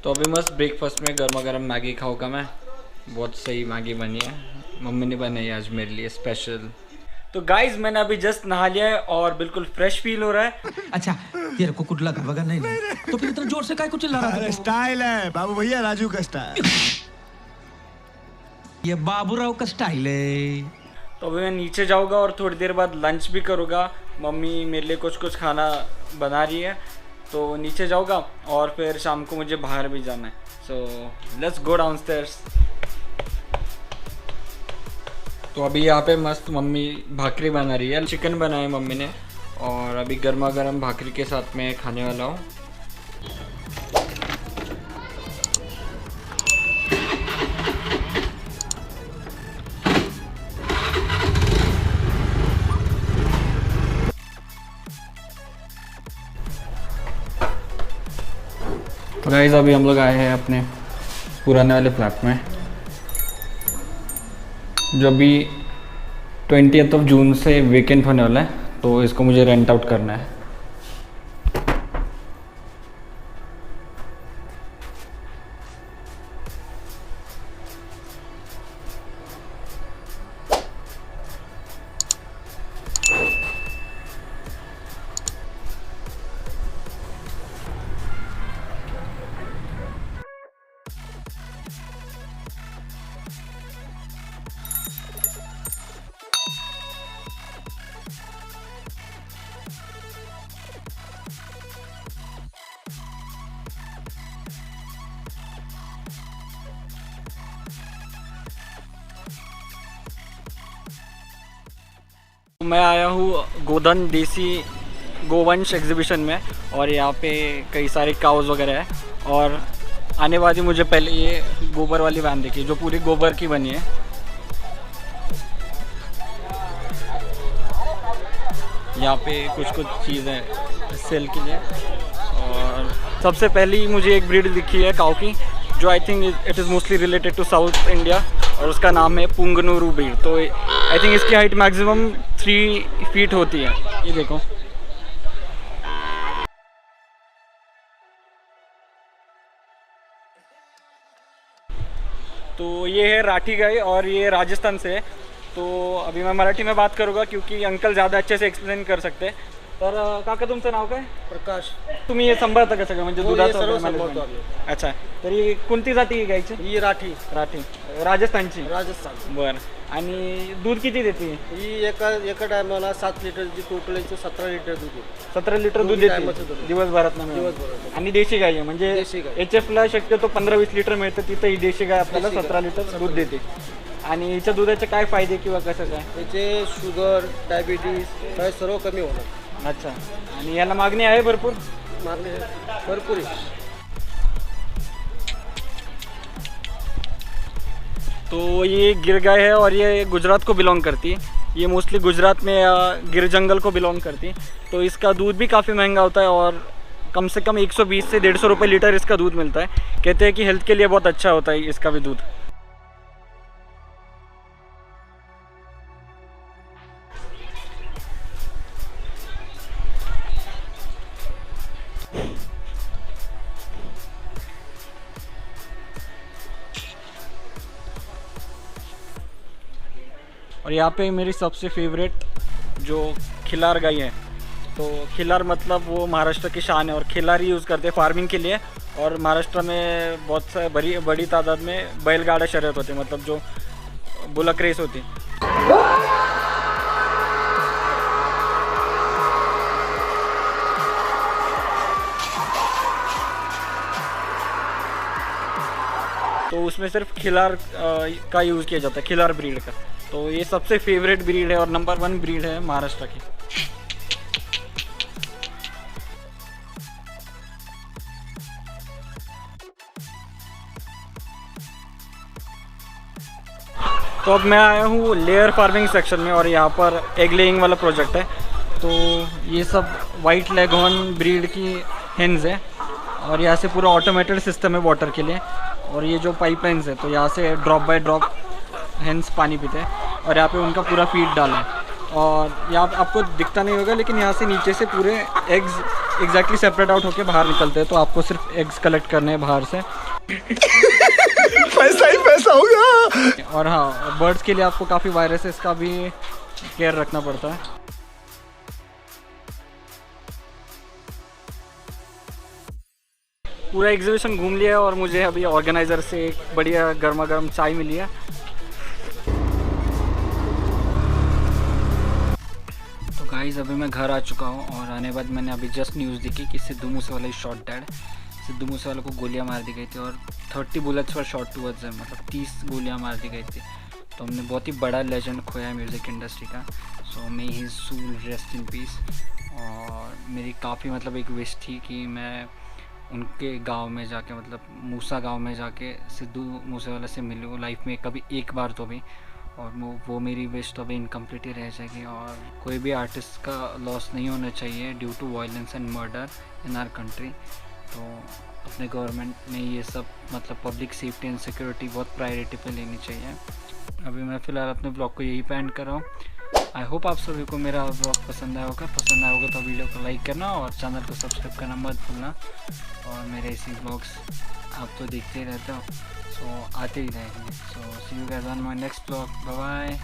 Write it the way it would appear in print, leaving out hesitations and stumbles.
तो अभी मस्त ब्रेकफास्ट में गर्मा गर्म मैगी खाऊंगा मैं। बहुत सही मैगी बनी है, मम्मी ने बनाई है आज मेरे लिए स्पेशल। तो गाइज मैंने अभी जस्ट नहा लिया है और बिल्कुल फ्रेश फील हो रहा है। अच्छा तेरे को कुछ लगा वगैरह नहीं ना? तो फिर इतना जोर से काय को चिल्ला रहा था? स्टाइल है बाबू भैया, राजू का स्टाइल। ये बाबूराव का स्टाइल है। तो अभी मैं नीचे जाऊंगा और थोड़ी देर बाद लंच भी करूँगा। मम्मी मेरे लिए कुछ कुछ खाना बना रही है, तो नीचे जाऊंगा और फिर शाम को मुझे बाहर भी जाना है। So let's go downstairs. तो अभी यहाँ पे मस्त मम्मी भाकरी बना रही है, चिकन बनाया है मम्मी ने, और अभी गर्मा गर्म भाकरी के साथ में खाने वाला हूँ। तो गाइस अभी हम लोग आए हैं अपने पुराने वाले फ्लैट में, जो अभी 20 जून से वेकेंट होने वाला है, तो इसको मुझे रेंट आउट करना है। मैं आया हूँ गोधन देसी गोवंश एग्जीबिशन में, और यहाँ पे कई सारे काउज वगैरह है। और आने वाली मुझे पहले ये गोबर वाली वैन देखी जो पूरी गोबर की बनी है। यहाँ पे कुछ कुछ चीज़ें सेल के लिए। और सबसे पहली मुझे एक ब्रीड दिखी है काऊ की, जो I think it is mostly related to South India, और उसका नाम है पुंगनूरू ब्रीड। तो आई थिंक इसकी हाइट मैक्सिमम 3 फीट होती है। ये देखो, तो ये है राठी गाय और ये राजस्थान से है। तो अभी मैं मराठी में बात करूँगा क्योंकि अंकल ज़्यादा अच्छे से एक्सप्लेन कर सकते हैं। तर काका तुमचं नाव काय? प्रकाश. तुम्ही हे सांभाळता का सगळं, म्हणजे हो, हे दुधाचं सर्व वगैरे सांभाळतो management? अच्छा, तरी कोणती जाती आहे गायची? ही राठी राठी राजस्थानची. राजस्थान. बरं. आणि दूध किती देते? ही एका टायमाला 7 लिटरची टोटल याचं 17 लिटर दूध आहे. 17 लिटर दूध टायमाचं देते दूध. दिवसभरात. दिवसभरात. आणि देशी गाय आहे, म्हणजे देशी गाय. HF ला शक्यतो 15-20 लिटर मिळतं, तिथं ही देशी गाय आपल्याला देशी गाय. 17 लिटर दूध देते. आणि हिच्या दुधाचे काय फायदे किंवा कसं काय? त्याचे शुगर, डायबिटीज काय सर्व कमी होणार. अच्छा, आणि याला मागणी आहे भरपूर? मागणी भरपूर आहे. तो ये गिर गाय है और ये गुजरात को बिलोंग करती है। ये मोस्टली गुजरात में गिर जंगल को बिलोंग करती है। तो इसका दूध भी काफ़ी महंगा होता है और कम से कम 120 से 150 रुपये लीटर इसका दूध मिलता है। कहते हैं कि हेल्थ के लिए बहुत अच्छा होता है इसका भी दूध। और यहाँ पे मेरी सबसे फेवरेट जो खिलार गाय है। तो खिलार मतलब वो महाराष्ट्र की शान है, और खिलार यूज़ करते हैं फार्मिंग के लिए। और महाराष्ट्र में बहुत सारे बड़ी तादाद में बैलगाड़ा शर्यत होती है, मतलब जो बुलक रेस होती है। तो उसमें सिर्फ खिलार का यूज़ किया जाता है, खिलार ब्रीड का। तो ये सबसे फेवरेट ब्रीड है और नंबर 1 ब्रीड है महाराष्ट्र की। तो अब मैं आया हूँ लेयर फार्मिंग सेक्शन में, और यहाँ पर एग लेइंग वाला प्रोजेक्ट है। तो ये सब वाइट लेगॉन ब्रीड की हेन्स है, और यहाँ से पूरा ऑटोमेटेड सिस्टम है वाटर के लिए। और ये जो पाइपलाइंस है, तो यहाँ से ड्रॉप बाय ड्रॉप हेन्स पानी पीते हैं, और यहाँ पे उनका पूरा फीड डाला है। और यहाँ आपको दिखता नहीं होगा, लेकिन यहाँ से नीचे से पूरे एग्स एग्जैक्टली सेपरेट आउट होके बाहर निकलते हैं, तो आपको सिर्फ एग्स कलेक्ट करने हैं बाहर से। पैसा ही पैसा होगा। और हाँ, बर्ड्स के लिए आपको काफ़ी वायरसेस का भी केयर रखना पड़ता है। पूरा एग्जीबिशन घूम लिया है और मुझे अभी ऑर्गेनाइज़र से एक बढ़िया गर्मा गर्म चाय मिली है। तो गाइस अभी मैं घर आ चुका हूँ और आने बाद मैंने अभी जस्ट न्यूज़ देखी कि Sidhu Moosewala is shot dead. Sidhu Moosewala को गोलियां मार दी गई थी और 30 बुलेट्स वर शॉट टुवर्ड्स हिम, मतलब 30 गोलियां मार दी गई थी। तो हमने बहुत ही बड़ा लेजेंड खोया है म्यूज़िक इंडस्ट्री का। So may his soul rest in peace. और मेरी काफ़ी मतलब एक विश थी कि मैं उनके गांव में जाके, मतलब मूसा गांव में जाके सिद्धू मूसेवाला से मिलूँ लाइफ में कभी एक बार तो भी। और वो मेरी विश तो अभी इनकम्प्लीट ही रह जाएगी। और कोई भी आर्टिस्ट का लॉस नहीं होना चाहिए due to violence and murder in our country. तो अपने गवर्नमेंट ने ये सब मतलब पब्लिक सेफ्टी एंड सिक्योरिटी बहुत प्रायोरिटी पे लेनी चाहिए। अभी मैं फ़िलहाल अपने ब्लॉग को यही पे एंड कर रहा हूँ। आई होप आप सभी को मेरा ब्लॉग पसंद आया होगा। पसंद आया होगा तो वीडियो को लाइक करना और चैनल को सब्सक्राइब करना मत भूलना। और मेरे ऐसे ब्लॉग्स आप तो देखते ही रहते हो, सो आते ही रहेंगे। So see you guys on my next blog. Bye bye.